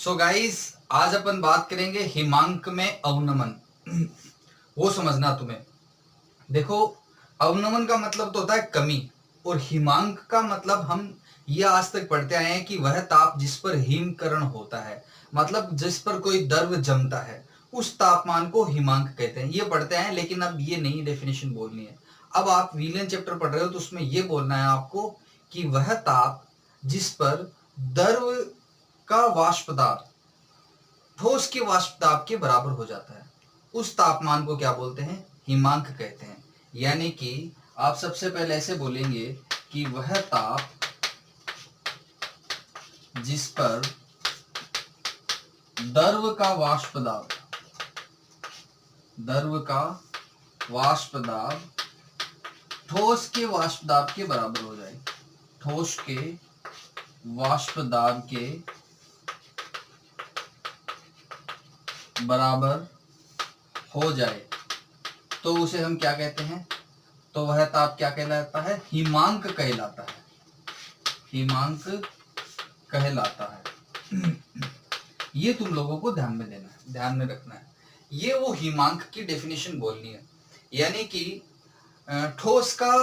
So guys, आज अपन बात करेंगे हिमांक में अवनमन। वो समझना तुम्हें। देखो, अवनमन का मतलब तो होता है कमी, और हिमांक का मतलब हम ये आज तक पढ़ते आए हैं कि वह ताप जिस पर हिमकरण होता है, मतलब जिस पर कोई द्रव जमता है, उस तापमान को हिमांक कहते हैं। ये पढ़ते हैं, लेकिन अब ये नई डेफिनेशन बोलनी है। अब आप विलियन चैप्टर पढ़ रहे हो तो उसमें ये बोलना है आपको कि वह ताप जिस पर द्रव का वाष्प दाब ठोस के वाष्प दाब के बराबर हो जाता है, उस तापमान को क्या बोलते हैं? हिमांक कहते हैं। यानी कि आप सबसे पहले ऐसे बोलेंगे कि वह ताप जिस पर द्रव का वाष्प दाब ठोस के वाष्प दाब के बराबर हो जाए, ठोस के वाष्प दाब के बराबर हो जाए तो उसे हम क्या कहते हैं? तो वह ताप क्या कहलाता है? हिमांक कहलाता है। हिमांक कहलाता है। ये तुम लोगों को ध्यान में देना है, ध्यान में रखना है। ये वो हिमांक की डेफिनेशन बोलनी है। यानी कि ठोस का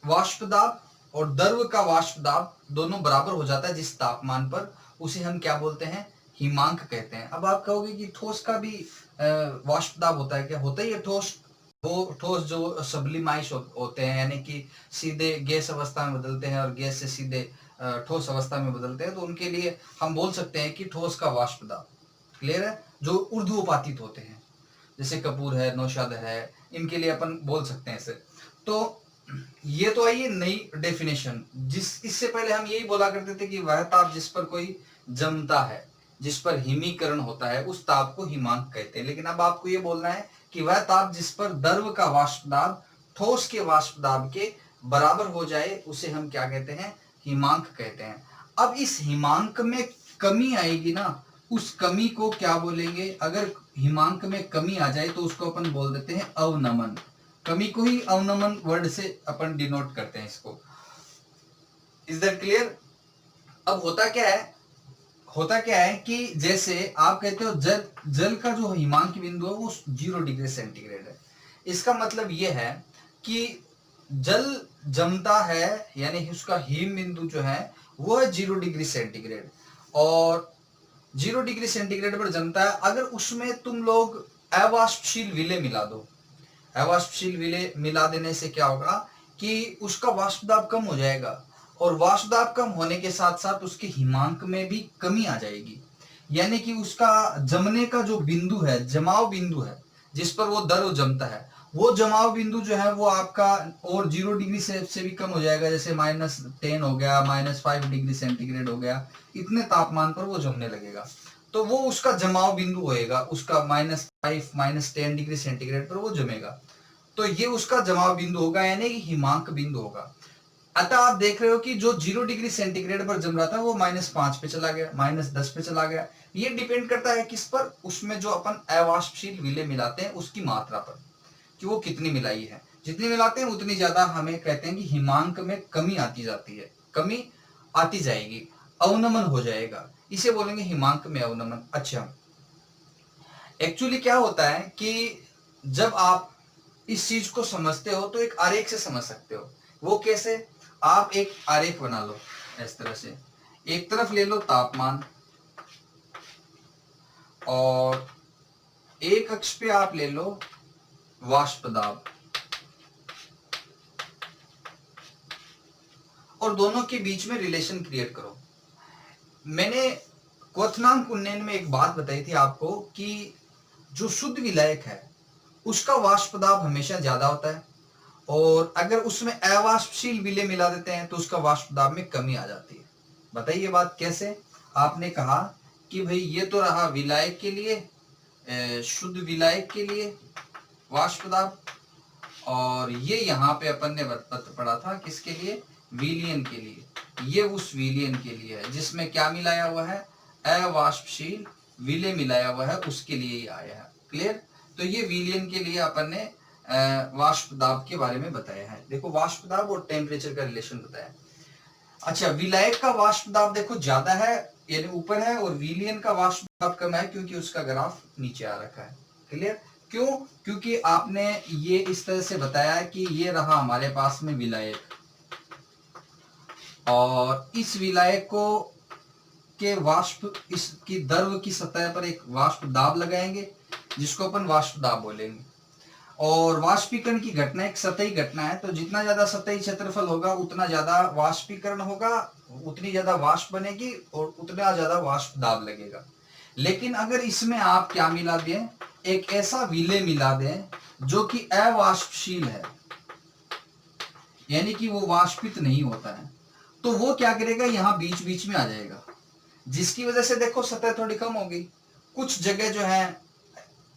वाष्प दाब और द्रव का वाष्प दाब दोनों बराबर हो जाता है जिस तापमान पर, उसे हम क्या बोलते हैं? हिमांक कहते हैं। अब आप कहोगे कि ठोस का भी वाष्प दाब होता है क्या? होता ही है। ठोस जो सब्लिमाइज होते हैं, यानी कि सीधे गैस अवस्था में बदलते हैं और गैस से सीधे ठोस अवस्था में बदलते हैं, तो उनके लिए हम बोल सकते हैं कि ठोस का वाष्प दाब। क्लियर है? जो ऊर्ध्वपातित होते हैं, जैसे कपूर है, नौशाद है, इनके लिए अपन बोल सकते हैं इसे। तो ये तो आई नई डेफिनेशन। इससे पहले हम यही बोला करते थे कि वह ताप जिस पर कोई जमता है, जिस पर हिमीकरण होता है, उस ताप को हिमांक कहते हैं। लेकिन अब आपको ये बोलना है कि वह ताप जिस पर द्रव का वाष्प दाब ठोस के वाष्प दाब के बराबर हो जाए, उसे हम क्या कहते हैं? हिमांक कहते हैं। अब इस हिमांक में कमी आएगी ना, उस कमी को क्या बोलेंगे? अगर हिमांक में कमी आ जाए तो उसको अपन बोल देते हैं अवनमन। कमी को ही अवनमन वर्ड से अपन डिनोट करते हैं इसको। Is that clear? अब होता क्या है कि जैसे आप कहते हो जल का जो हिमांक बिंदु है वो 0 डिग्री सेंटीग्रेड है। इसका मतलब यह है कि जल जमता है, यानी उसका हिम बिंदु जो है वो है 0 डिग्री सेंटीग्रेड, और 0 डिग्री सेंटीग्रेड पर जमता है। अगर उसमें तुम लोग अवाष्पशील विलेय मिला दो, अवाष्पशील विलेय मिला देने से क्या होगा कि उसका वाष्प दाब कम हो जाएगा, और वाष्प दाब कम होने के साथ साथ उसके हिमांक में भी कमी आ जाएगी। यानी कि उसका जमने का जो बिंदु है, जमाव बिंदु है, जिस पर वो द्रव जमता है, वो जमाव बिंदु जो है वो आपका और 0 डिग्री से भी कम हो जाएगा। जैसे -10 हो गया, -5 डिग्री सेंटीग्रेड हो गया, इतने तापमान पर वो जमने लगेगा। तो वो उसका जमाव बिंदु होएगा, उसका -5 -10 डिग्री सेंटीग्रेड पर वो जमेगा। तो ये उसका जमाव बिंदु होगा, यानी कि हिमांक बिंदु होगा। अतः आप देख रहे हो कि जो 0 डिग्री सेंटीग्रेड पर जम रहा था वो -5 पे चला गया, -10 पे चला गया। ये डिपेंड करता है किस पर? उसमें जो अपन अवाष्पशील विलेय मिलाते हैं उसकी मात्रा पर, कि वो कितनी मिलाई है। जितनी मिलाते हैं उतनी ज्यादा हमें कहते हैं कि हिमांक में कमी आती जाती है, कमी आती जाएगी, अवनमन हो जाएगा। इसे बोलेंगे हिमांक में अवनमन। अच्छा, एक्चुअली क्या होता है कि जब आप इस चीज को समझते हो तो एक आरेख से समझ सकते हो। वो कैसे? आप एक आरेख बना लो इस तरह से। एक तरफ ले लो तापमान, और एक अक्ष पे आप ले लो वाष्प दाब, और दोनों के बीच में रिलेशन क्रिएट करो। मैंने क्वथनांक उन्नयन में एक बात बताई थी आपको कि जो शुद्ध विलायक है उसका वाष्प दाब हमेशा ज्यादा होता है, और अगर उसमें अवाष्पशील विलेय मिला देते हैं तो उसका वाष्प दाब में कमी आ जाती है। बताइए बात कैसे? आपने कहा कि भाई ये तो रहा विलायक के लिए, शुद्ध विलायक के लिए वाष्प दाब, और ये यहाँ पे अपन ने पढ़ा था किसके लिए? विलियन के लिए। ये उस विलियन के लिए है जिसमें क्या मिलाया हुआ है? अवाष्पशील विलेय मिलाया हुआ है, उसके लिए ही आया है। क्लियर? तो ये विलियन के लिए अपन ने वाष्प दाब के बारे में बताया है। देखो, वाष्प दाब और टेम्परेचर का रिलेशन बताया। अच्छा, विलायक का वाष्प दाब देखो ज्यादा है यानी ऊपर है, और विलियन का वाष्प दाब कम है क्योंकि उसका ग्राफ नीचे आ रखा है। क्लियर? क्यों? क्योंकि आपने ये इस तरह से बताया कि ये रहा हमारे पास में विलायक, और इस विलायक को के वाष्प, इसकी द्रव की सतह पर एक वाष्प दाब लगाएंगे जिसको अपन वाष्प दाब बोलेंगे। और वाष्पीकरण की घटना एक सतही घटना है, तो जितना ज्यादा सतही क्षेत्रफल होगा उतना ज्यादा वाष्पीकरण होगा, उतनी ज्यादा वाष्प बनेगी और उतना ज्यादा वाष्प दाब लगेगा। लेकिन अगर इसमें आप क्या मिला दें, एक ऐसा विलेय मिला दें जो कि अवाष्पशील है, यानी कि वो वाष्पित नहीं होता है, तो वो क्या करेगा, यहाँ बीच बीच में आ जाएगा, जिसकी वजह से देखो सतह थोड़ी कम होगी। कुछ जगह जो है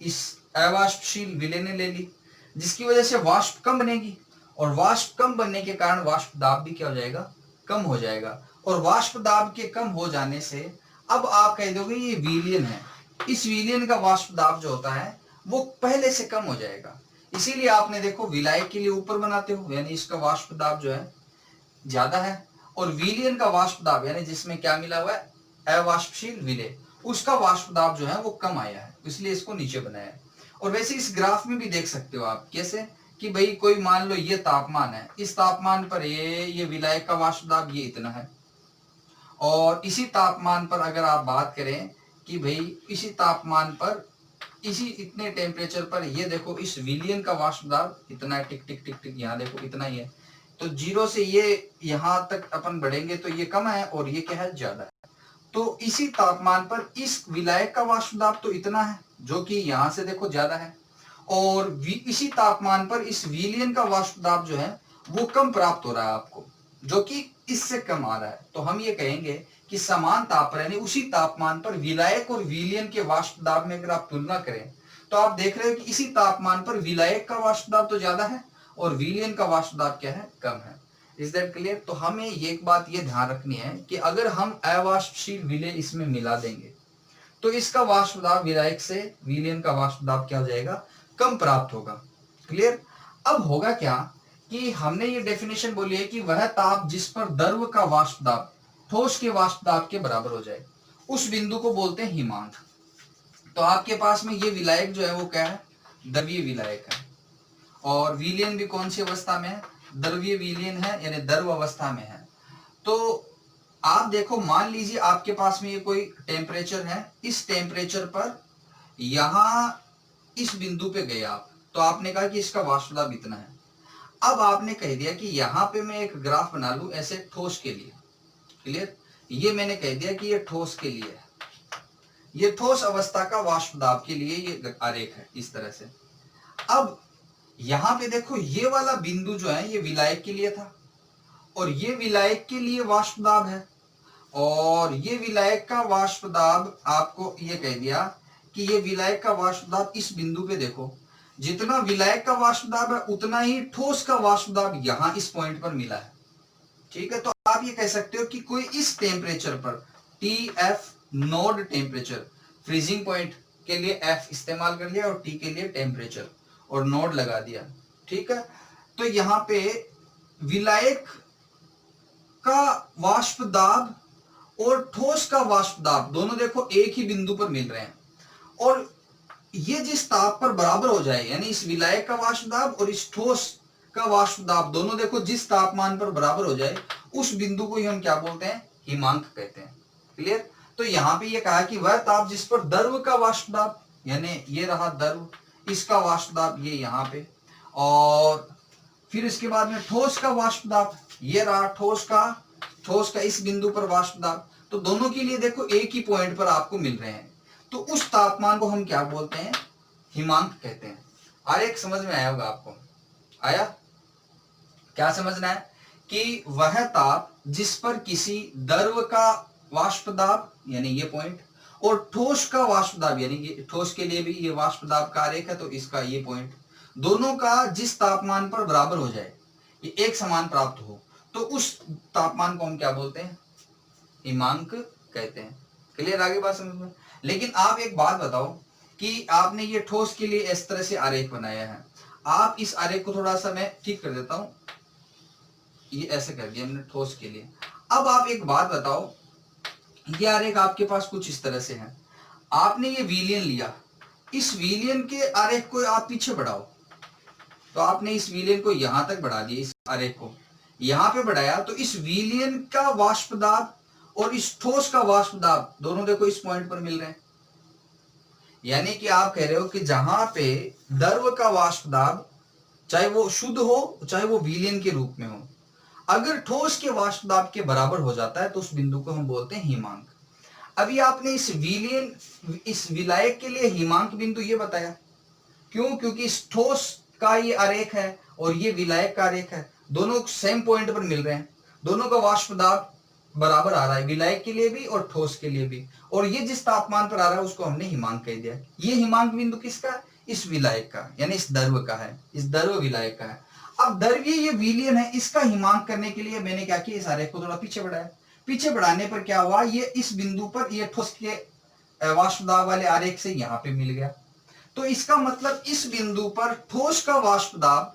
इस अवाष्पशील विलेय ने ले ली, जिसकी वजह से वाष्प कम बनेगी, और वाष्प कम बनने के कारण वाष्प दाब भी क्या हो जाएगा, कम हो जाएगा। और वाष्प दाब के कम हो जाने से अब आप कह दोगे ये विलियन है, इस विलियन का वाष्प दाब जो होता है वो पहले से कम हो जाएगा। इसीलिए आपने देखो विलायक के लिए ऊपर बनाते हो, यानी इसका वाष्प दाब जो है ज्यादा है, और विलियन का वाष्प दाब यानी जिसमें क्या मिला हुआ है, अवाष्पशील विलेय, उसका वाष्प दाब जो है वो कम आया है, इसलिए इसको नीचे बनाया है। और वैसे इस ग्राफ में भी देख सकते हो आप, कैसे कि भाई कोई मान लो ये तापमान है, इस तापमान पर ये विलायक का वाष्प दाब ये इतना है, और इसी तापमान पर अगर आप बात करें कि भाई इसी तापमान पर इसी इतने टेम्परेचर पर ये देखो इस विलियन का वाष्प दाब इतना है, टिक टिक टिक टिक, यहाँ देखो इतना ही है, तो जीरो से ये यहाँ तक अपन बढ़ेंगे तो ये कम है और ये क्या है, ज्यादा है। तो इसी तापमान पर इस विलायक का वाष्प दाब तो इतना है जो कि यहाँ से देखो ज्यादा है, और इसी तापमान पर इस विलियन का वाष्प दाब जो है वो कम प्राप्त हो रहा है आपको, जो कि इससे कम आ रहा है। तो हम ये कहेंगे कि समान ताप पर यानी उसी तापमान पर विलायक और विलियन के वाष्प दाब में अगर आप तुलना करें तो आप देख रहे हो कि इसी तापमान पर विलायक का वाष्प दाब तो ज्यादा है और विलियन का वाष्प दाब क्या है, कम है। Is that clear? तो हमें एक बात ये ध्यान रखनी है कि अगर हम अवाष्पशील विलेय इसमें मिला देंगे तो इसका वाष्प दाब विलायक से विलियन का वाष्प दाब क्या हो जाएगा, कम प्राप्त होगा। क्लियर? अब होगा क्या कि हमने ये डेफिनेशन बोली है कि वह ताप जिस पर द्रव का वाष्प दाब ठोस के वाष्प दाब के बराबर हो जाए, उस बिंदु को बोलते हैं हिमांक। तो आपके पास में ये विलायक जो है वो क्या है, द्रवीय विलायक है, और विलियन भी कौन सी अवस्था में है, द्रवीय विलियन है, यानी द्रव अवस्था में है। तो आप देखो, मान लीजिए आपके पास में ये कोई टेम्परेचर है, इस टेम्परेचर पर यहां इस बिंदु पे गए आप, तो आपने कहा कि इसका वाष्प दाब इतना है। अब आपने कह दिया कि यहां पे मैं एक ग्राफ बना लूं ऐसे ठोस के लिए। क्लियर? ये मैंने कह दिया कि ये ठोस के लिए है, ये ठोस अवस्था का वाष्प दाब के लिए ये आरेख है इस तरह से। अब यहां पे देखो ये वाला बिंदु जो है ये विलायक के लिए था, और ये विलायक के लिए वाष्प दाब है, और ये विलायक का वाष्प दाब आपको ये कह दिया कि ये विलायक का वाष्प दाब इस बिंदु पे देखो, जितना विलायक का वाष्प दाब है उतना ही ठोस का वाष्प दाब यहां इस पॉइंट पर मिला है। ठीक है? तो आप ये कह सकते हो कि कोई इस टेम्परेचर पर TF node temperature, freezing point के लिए F इस्तेमाल कर लिया और T के लिए टेम्परेचर और नोड लगा दिया। ठीक है? तो यहां पे विलायक का वाष्प दाब और ठोस का वाष्प दाब दोनों देखो एक ही बिंदु पर मिल रहे हैं, और ये जिस ताप पर बराबर हो जाए, यानी इस विलायक का वाष्प दाब और इस ठोस का वाष्प दाब दोनों देखो जिस तापमान पर बराबर हो जाए, उस बिंदु को ही हम क्या बोलते हैं, हिमांक कहते हैं। क्लियर? तो यहां पे ये कहा कि वह ताप जिस पर द्रव का वाष्प दाब, यानी ये रहा द्रव, इसका वाष्प दाब ये यहां पे, और फिर इसके बाद में ठोस का वाष्प दाब ये रहा, ठोस का इस बिंदु पर वाष्प दाब, तो दोनों के लिए देखो एक ही पॉइंट पर आपको मिल रहे हैं, तो उस तापमान को हम क्या बोलते हैं, हिमांक कहते हैं। आरेख समझ में आया होगा आपको? आया? क्या समझना है कि वह ताप जिस पर किसी द्रव का वाष्प दाब यानी ये पॉइंट और ठोस का वाष्प दाब, यानी ये ठोस के लिए भी ये वाष्प दाब का आरेख है, तो इसका ये पॉइंट, दोनों का जिस तापमान पर बराबर हो जाए, ये एक समान प्राप्त हो, तो उस तापमान को हम क्या बोलते हैं, हिमांक कहते हैं। क्लियर? आगे बात समझ में? लेकिन आप एक बात बताओ कि आपने ये ठोस के लिए इस तरह से आरेख बनाया है, आप इस आरेख को थोड़ा सा मैं ठीक कर देता हूं, ये ऐसे कर दिया हमने ठोस के लिए। अब आप एक बात बताओ ये आरेख आपके पास कुछ इस तरह से है। आपने ये विलियन लिया, इस विलियन के आरेख को आप पीछे बढ़ाओ, तो आपने इस विलियन को यहां तक बढ़ा दिया, इस आरेख को यहां पे बढ़ाया, तो इस विलियन का वाष्प दाब और इस ठोस का वाष्प दाब दोनों देखो इस पॉइंट पर मिल रहे हैं। यानी कि आप कह रहे हो कि जहां पे द्रव का वाष्प दाब चाहे वो शुद्ध हो चाहे वो विलियन के रूप में हो, अगर ठोस के वाष्प दाब के बराबर हो जाता है तो उस बिंदु को हम बोलते हैं हिमांक। अभी आपने इस विलियन, इस विलायक के लिए हिमांक बिंदु ये बताया, क्यों? क्योंकि इस ठोस का ये आरेख है और ये विलायक का आरेख है, दोनों सेम पॉइंट पर मिल रहे हैं, दोनों का वाष्प दाब बराबर आ रहा है, विलायक के लिए भी और ठोस के लिए भी, और ये जिस तापमान पर आ रहा है उसको हमने हिमांक कह दिया। ये हिमांक बिंदु किसका है? इस विलायक का, यानी इस द्रव का है, इस द्रव विलायक का है। अब द्रव्य ये विलियन है, इसका हिमांक करने के लिए मैंने क्या किया, इस आरेख को थोड़ा पीछे बढ़ाया। पीछे बढ़ाने पर क्या हुआ, ये इस बिंदु पर ये ठोस के वाष्प दाब वाले आरेख से यहां पे मिल गया। तो इसका मतलब इस बिंदु पर ठोस का वाष्प दाब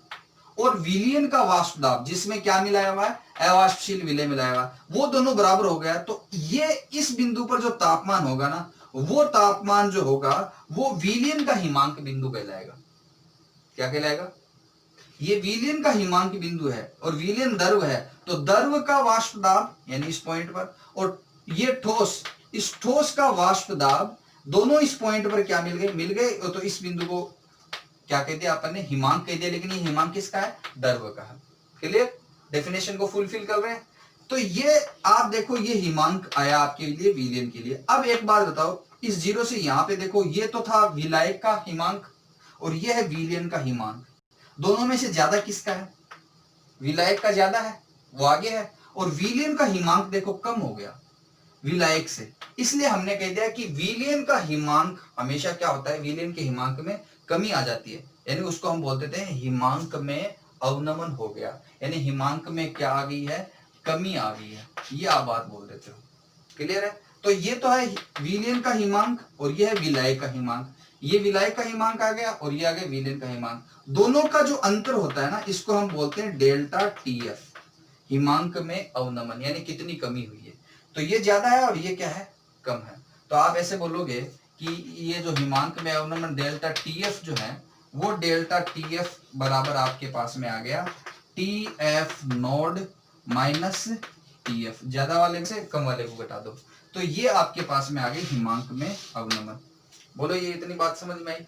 और विलियन का वाष्प दाब, जिसमें क्या मिलाया हुआ है, अवाष्पशील विलय मिलाया हुआ, वो दोनों बराबर हो गया। तो ये इस बिंदु पर जो तापमान होगा ना, वो तापमान जो होगा वो विलियन का हिमांक बिंदु कहलाएगा। क्या कहलाएगा? ये विलियन का हिमांक बिंदु है और विलियन द्रव है, तो द्रव का वाष्प दाब यानी इस पॉइंट पर, और ये ठोस, इस ठोस का वाष्प दाब दोनों इस पॉइंट पर क्या मिल गए, तो इस बिंदु को क्या कह दिया अपन ने, हिमांक कह दिया। लेकिन ये हिमांक किसका है? द्रव का है। क्लियर? डेफिनेशन को फुलफिल कर रहे हैं। तो ये आप देखो, ये हिमांक आया आपके लिए विलियन के लिए। अब एक बात बताओ, इस जीरो से यहां पे देखो, ये तो था विलायक का हिमांक और ये है विलियन का हिमांक, दोनों में से ज्यादा किसका है? विलायक का ज्यादा है, वो आगे है, और विलियन का हिमांक देखो कम हो गया विलायक से। इसलिए हमने कह दिया कि विलियन का हिमांक हमेशा क्या होता है, विलियन के हिमांक में कमी आ जाती है, यानी उसको हम बोल देते हैं हिमांक में अवनमन हो गया, यानी हिमांक में क्या आ गई है, कमी आ गई है, ये आप बात बोल देते हो। क्लियर है? तो ये तो है विलियन का हिमांक और ये है विलायक का हिमांक। ये विलायक का हिमांक आ गया और ये आ गया विलियन का हिमांक। दोनों का जो अंतर होता है ना, इसको हम बोलते हैं डेल्टा टीएफ, हिमांक में अवनमन, यानी कितनी कमी हुई है। तो ये ज्यादा है और ये क्या है, कम है। तो आप ऐसे बोलोगे कि ये जो हिमांक में अवनमन डेल्टा टीएफ जो है, वो डेल्टा टीएफ बराबर आपके पास में आ गया टीएफ नोड माइनस टीएफ, ज्यादा वाले से कम वाले को घटा दो, तो ये आपके पास में आ गई हिमांक में अवनमन। बोलो ये इतनी बात समझ में आई?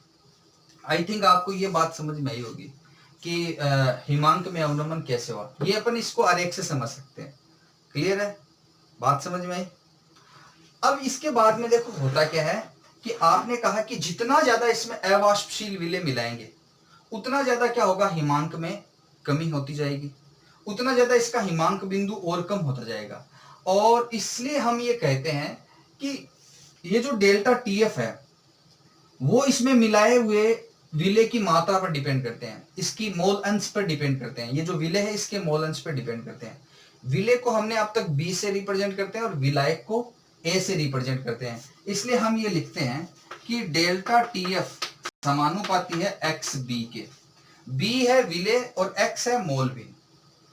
आई थिंक आपको ये बात समझ में आई होगी कि हिमांक में अवनमन कैसे हुआ। ये अपन इसको आरेख से समझ सकते हैं। क्लियर है? बात समझ में आई? अब इसके बाद में देखो होता क्या है कि आपने कहा कि जितना ज्यादा इसमें अवाष्पशील विलय मिलाएंगे उतना ज्यादा क्या होगा, हिमांक में कमी होती जाएगी, उतना ज्यादा इसका हिमांक बिंदु और कम होता जाएगा। और इसलिए हम ये कहते हैं कि ये जो डेल्टा टीएफ है वो इसमें मिलाए हुए विलय की मात्रा पर डिपेंड करते हैं, इसकी मोल अंश पर डिपेंड करते हैं। ये जो विलय है इसके मोल अंश पर डिपेंड करते हैं। विलय को हमने अब तक बी से रिप्रेजेंट करते हैं और विलायक को ए से रिप्रेजेंट करते हैं। इसलिए हम ये लिखते हैं कि डेल्टा टीएफ समानुपाती है एक्स बी के। बी है विलय और एक्स है मोल भिन्न।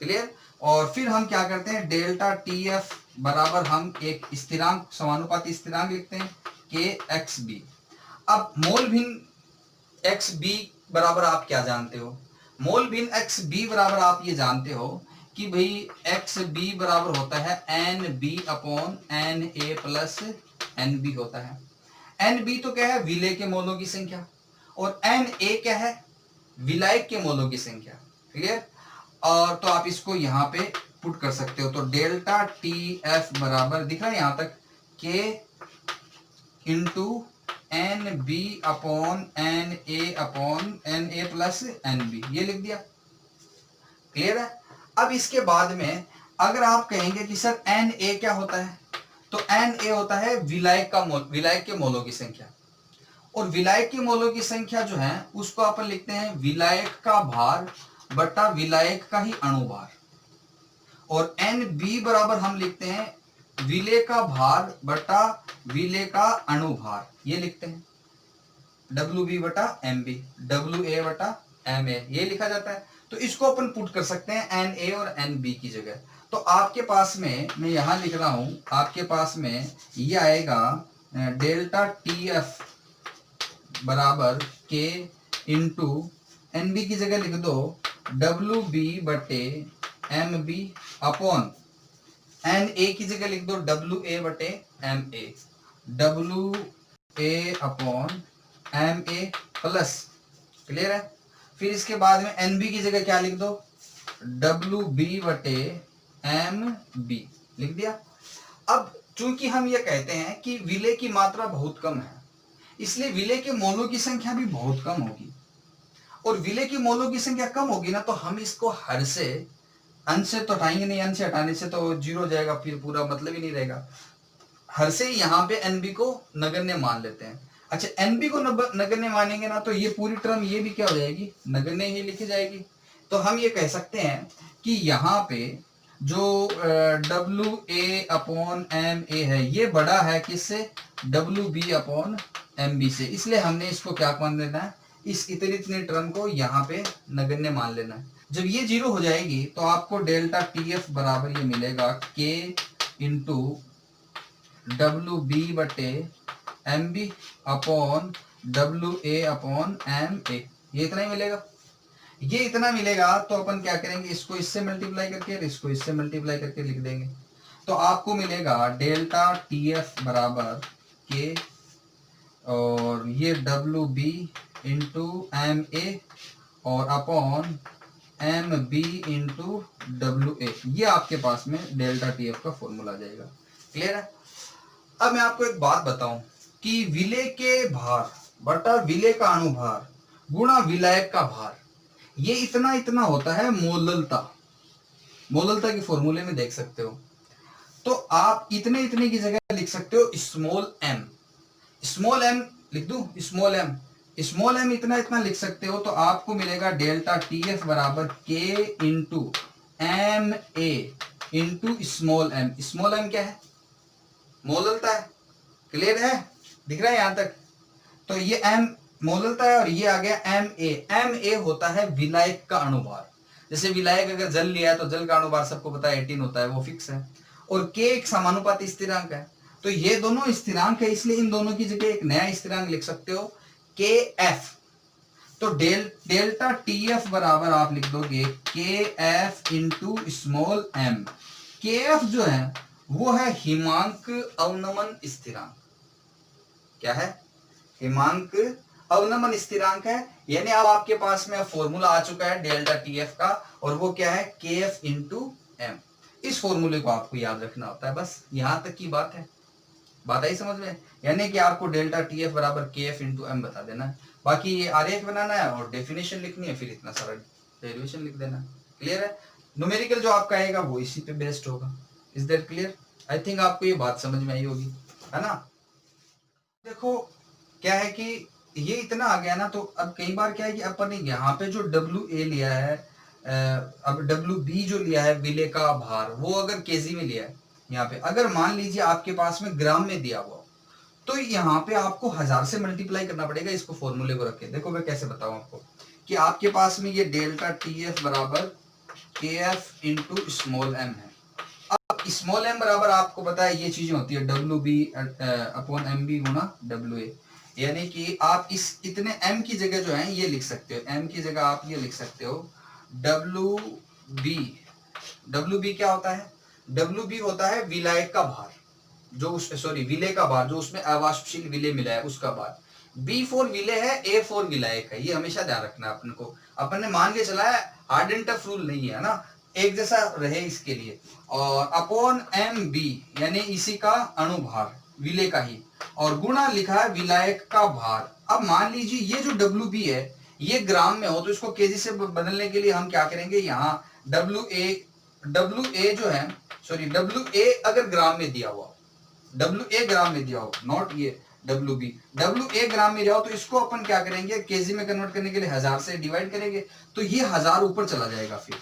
क्लियर? और फिर हम क्या करते हैं, डेल्टा टीएफ बराबर हम एक स्थिरांक, समानुपाती स्थिरांक लिखते हैं के एक्स बी। अब मोल भिन्न एक्स बी बराबर आप क्या जानते हो, मोल भिन्न एक्स बी बराबर आप ये जानते हो कि भाई एक्स बी बराबर होता है N B upon N A plus N B होता है। एन बी तो क्या है, विलय के मोलों की संख्या, और एन ए क्या है, विलायक के मोलों की संख्या। क्लियर? और तो आप इसको यहाँ पे पुट कर सकते हो। तो डेल्टा टी एफ बराबर दिख रहा है यहां तक, के into N B upon N A plus N B, ये लिख दिया। क्लियर है? अब इसके बाद में अगर आप कहेंगे कि सर एन ए क्या होता है, तो एन ए होता है विलायक का मोल, विलायक के मोलों की संख्या, और विलायक के मोलों की संख्या जो है उसको अपन लिखते हैं विलायक का भार बटा विलायक का ही अणुभार, और एन बी बराबर हम लिखते हैं विलय का भार बटा विलय का अणुभार, ये लिखते हैं डब्ल्यू बी बटा एम बी, डब्ल्यू ए बटा एम ए, ये लिखा जाता है। तो इसको अपन पुट कर सकते हैं एन ए और एन बी की जगह। तो आपके पास में, मैं यहां लिख रहा हूं, आपके पास में ये आएगा डेल्टा टी एफ बराबर के इंटू एन बी की जगह लिख दो डब्ल्यू बी बटे M B upon N A की जगह लिख दो डब्ल्यू ए बटे M A, W A upon M A plus, clear है। फिर इसके बाद में एन बी की जगह क्या लिख दो, डब्ल्यू बी बटे एम बी, लिख दिया। अब चूंकि हम ये कहते हैं कि विलय की मात्रा बहुत कम है, इसलिए विलय के मोलों की संख्या भी बहुत कम होगी, और विलय की मोलों की संख्या कम होगी ना, तो हम इसको हर से, अंश से तो हटाएंगे नहीं, अंश से हटाने से तो जीरो जाएगा, फिर पूरा मतलब ही नहीं रहेगा। हर से यहाँ पे एनबी को नगण्य मान लेते हैं। अच्छा, एनबी को नगण्य मानेंगे ना, तो ये पूरी टर्म ये भी क्या हो जाएगी, नगण्य ही लिखी जाएगी। तो हम ये कह सकते हैं कि यहाँ पे जो W A upon M A है, ये बड़ा है किससे, W B upon M B से, इसलिए हमने इसको क्या मान लेना है, इस इतनी टर्म को यहाँ पे नगण्य मान लेना है। जब ये जीरो हो जाएगी तो आपको डेल्टा टी एफ बराबर ये मिलेगा के इंटू डब्ल्यू बी बटे M B upon W A upon M A, ये इतना ही मिलेगा। ये इतना मिलेगा तो अपन क्या करेंगे, इसको इससे मल्टीप्लाई करके, इसको इससे मल्टीप्लाई करके लिख देंगे। तो आपको मिलेगा डेल्टा टी एफ बराबर के और ये W B into M A और upon M B into W A, ये आपके पास में डेल्टा टी एफ का फॉर्मूला आ जाएगा। क्लियर है। अब मैं आपको एक बात बताऊं कि विलय के भार बटा विलय का अनुभार गुणा विलायक का भार, ये इतना इतना होता है मोललता। मोललता के फॉर्मूले में देख सकते हो। तो आप इतने इतने की जगह लिख सकते हो स्मॉल एम, स्मॉल एम लिख दूं, स्मॉल एम, स्मॉल एम इतना इतना लिख सकते हो। तो आपको मिलेगा डेल्टा टी एफ बराबर के into M A into small M. Small M क्या है, मोललता है। क्लियर है, दिख रहा है यहां तक। तो ये एम मोललता है और ये आ गया एम ए। एम ए होता है विलायक का अनुभार। जैसे विलायक अगर जल लिया है तो जल का अनुभार सबको पता है 18 होता है, वो फिक्स है। और के एक समानुपाती स्थिरांक है, तो ये दोनों स्थिरांक है, इसलिए इन दोनों की जगह एक नया स्थिरांक लिख सकते हो के एफ। तो डेल्टा टी एफ बराबर आप लिख दोगे के एफ इंटू स्मॉल एम। के एफ जो है वो है हिमांक अवनमन स्थिरांक। क्या है, हिमांक अवनमन स्थिरांक है। यानी अब आपके पास में फॉर्मूला आ चुका है डेल्टा टी एफ का, और वो क्या है, के एफ इंटू एम। इस फॉर्मूले को आपको याद रखना होता है, बस यहां तक की बात है। बात आई समझ में। यानी कि आपको डेल्टा टी एफ बराबर के एफ इंटू एम बता देना है, बाकी ये आरेख बनाना है और डेफिनेशन लिखनी है, फिर इतना सारा डेरिवेशन लिख देना है। क्लियर है। न्यूमेरिकल जो आपका आएगा वो इसी पे बेस्ड होगा। Is that clear? I think आपको ये बात समझ में आई होगी, है ना। देखो क्या है कि ये इतना आ गया ना, तो अब कई बार क्या है कि अपन ने यहाँ पे जो डब्ल्यू ए लिया है, अब डब्ल्यू बी जो लिया है विलय का भार, वो अगर केजी में लिया है, यहाँ पे अगर मान लीजिए आपके पास में ग्राम में दिया हुआ, तो यहाँ पे आपको 1000 से मल्टीप्लाई करना पड़ेगा इसको, फॉर्मूले को रख के। देखो मैं कैसे बताऊं आपको कि आपके पास में ये डेल्टा टी एफ बराबर के एफ इंटू स्मॉल एम है। अब स्मॉल एम बराबर आपको पता है ये चीजें होती है W B upon M B गुना डब्ल्यू ए। यानी कि आप इस इतने m की जगह जो है ये लिख सकते हो, m की जगह आप ये लिख सकते हो डब्ल्यू बी क्या होता है, डब्ल्यू बी होता है विलायक का भार, जो उस सॉरी विलय का भार, जो उसमें अवाष्पशील विलय मिला है उसका भार। बी फॉर विलय है, ए फॉर विलायक है, ये हमेशा ध्यान रखना है अपन को। अपन ने मान के चला है, हार्ड एंड टफ रूल नहीं है ना, एक जैसा रहे इसके लिए। और अपॉन एम बी यानी इसी का अनुभार विलय का ही, और गुणा लिखा है विलायक का भार। अब मान लीजिए ये जो डब्ल्यू बी है ये ग्राम में हो, तो इसको केजी से बदलने के लिए हम क्या करेंगे, यहाँ डब्ल्यू ए जो है, सॉरी डब्ल्यू ए अगर ग्राम में दिया हुआ, डब्ल्यू ए ग्राम में दिया हो, नॉट ये डब्ल्यू ए ग्राम में दिया हो, तो इसको अपन क्या करेंगे, केजी में कन्वर्ट करने के लिए 1000 से डिवाइड करेंगे, तो ये 1000 ऊपर चला जाएगा फिर।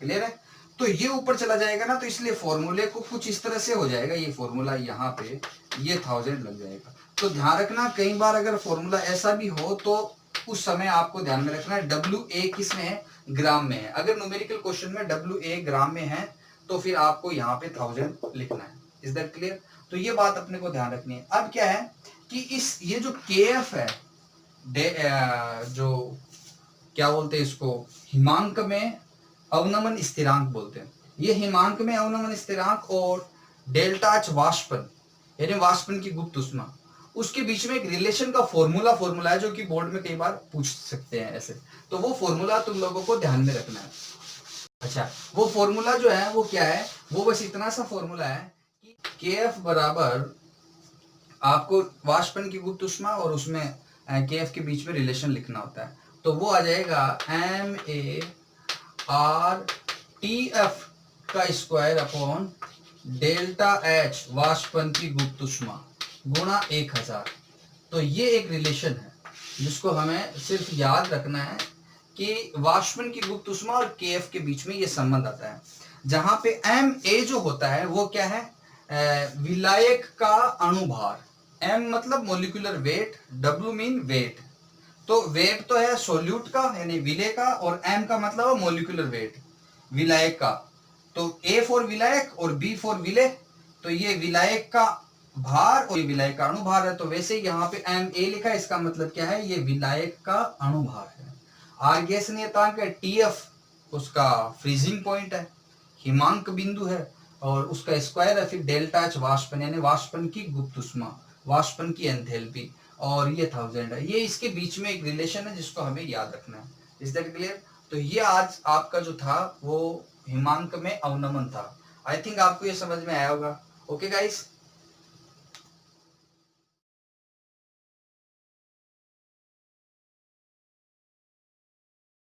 क्लियर है। तो ये ऊपर चला जाएगा ना, तो इसलिए फॉर्मूले को कुछ इस तरह से हो जाएगा, ये फॉर्मूला यहाँ पे ये 1000 लग जाएगा। तो ध्यान रखना, कई बार अगर फॉर्मूला ऐसा भी हो तो उस समय आपको ध्यान में रखना है डब्ल्यू ए किस में है, ग्राम में है। अगर न्यूमेरिकल क्वेश्चन में WA ग्राम में है तो फिर आपको यहाँ पे 1000 लिखना है। Is that clear? तो ये बात अपने को ध्यान रखनी है। अब क्या है कि इस ये जो KF है, जो क्या बोलते हैं इसको, हिमांक में अवनमन स्थिरांक बोलते हैं। ये हिमांक में अवनमन स्थिरांक और डेल्टा एच वाष्पन यानी वाष्पन की गुप्त उष्मा, उसके बीच में एक रिलेशन का फॉर्मूला है जो कि बोर्ड में कई बार पूछ सकते हैं ऐसे। तो वो फॉर्मूला तुम लोगों को ध्यान में रखना है। अच्छा, वो फॉर्मूला जो है वो क्या है, वो बस इतना सा फॉर्मूला है कि KF बराबर आपको वाष्पन की गुप्त उष्मा और उसमें KF के बीच में रिलेशन लिखना होता है। तो वो आ जाएगा MARTF का स्क्वायर अपॉन डेल्टा H वाष्पन की गुप्त उष्मा गुणा 1000। तो ये एक रिलेशन है जिसको हमें सिर्फ याद रखना है कि वाष्पन की गुप्त उष्मा और KF के बीच में ये संबंध आता है। जहां पे MA जो होता है वो क्या है, विलायक का अणुभार। M मतलब molecular weight, W mean weight. तो वेट तो है सोल्यूट का यानी विलेय का, और M का मतलब है मोलिकुलर वेट विलायक का। तो A फॉर विलायक और B फॉर विलेय। तो ये विलायक का भार और ये विलायक का अणुभार है। तो वैसे यहाँ पे MA लिखा है, इसका मतलब क्या है, ये विलायक का अणुभार है। R गैस नियतांक है, TF उसका फ्रीजिंग पॉइंट है, हिमांक बिंदु है, और उसका स्क्वायर है फिर डेल्टा एच वाष्पन यानी वाष्पन की गुप्त उष्मा, वाष्पन की एंथैल्पी, और ये 1000 है। ये इसके बीच में एक रिलेशन है जिसको हमें याद रखना है। Is that clear? तो ये आज आपका जो था वो हिमांक में अवनमन था। आई थिंक आपको ये समझ में आया होगा। Okay guys,